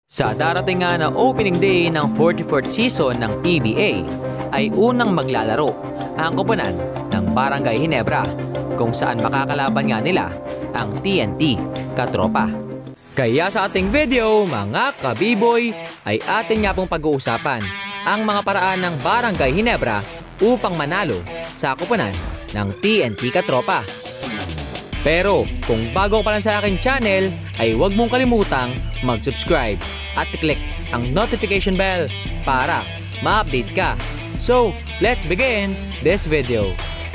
Sa darating nga na opening day ng 44th season ng PBA ay unang maglalaro ang koponan ng Barangay Ginebra kung saan makakalaban nga nila ang TNT Katropa. Kaya sa ating video mga kabiboy ay atin nga pong pag-uusapan ang mga paraan ng Barangay Ginebra upang manalo sa koponan ng TNT Katropa. Pero kung bago ka pa lang sa aking channel ay huwag mong kalimutang mag-subscribe at i-click ang notification bell para ma-update ka. So, let's begin this video.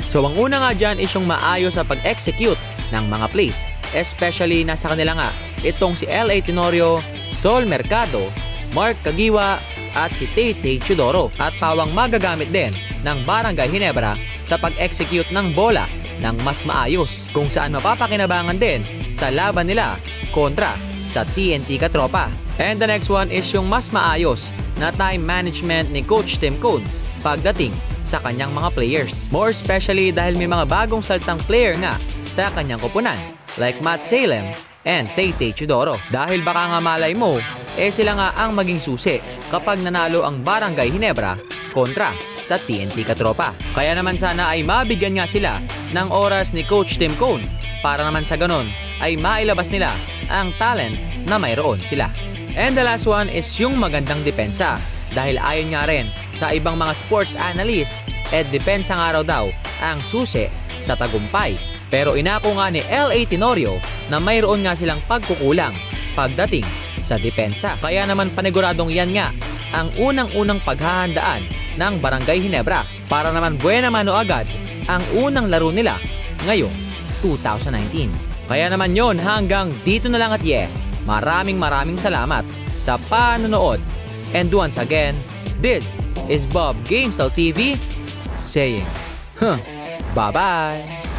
So, ang una nga dyan is yung maayos sa pag-execute ng mga plays. Especially nasa kanila nga itong si L.A. Tenorio, Sol Mercado, Mark Caguiwa at si Tay Teodoro. At pawang magagamit din ng Barangay Ginebra sa pag-execute ng bola ng mas maayos kung saan mapapakinabangan din sa laban nila kontra sa TNT Katropa. And the next one is yung mas maayos na time management ni Coach Tim Cone pagdating sa kanyang mga players. More especially dahil may mga bagong saltang player nga sa kanyang koponan like Matt Salem and Tay Teodoro. Dahil baka nga malay mo, sila nga ang maging susi kapag nanalo ang Barangay Ginebra kontra sa TNT Katropa. Kaya naman sana ay mabigyan nga sila ng oras ni Coach Tim Cone para naman sa ganon ay mailabas nila ang talent na mayroon sila. And the last one is yung magandang depensa dahil ayon nga rin sa ibang mga sports analysts depensa nga raw daw ang susi sa tagumpay. Pero inako nga ni L.A. Tenorio na mayroon nga silang pagkukulang pagdating sa depensa. Kaya naman paniguradong yan nga ang unang-unang paghahandaan ng Barangay Ginebra para naman buena mano agad ang unang laro nila ngayong 2019. Kaya naman yon, hanggang dito na lang at maraming salamat sa panonood. And once again, this is Bob Gamestyle TV saying, bye-bye!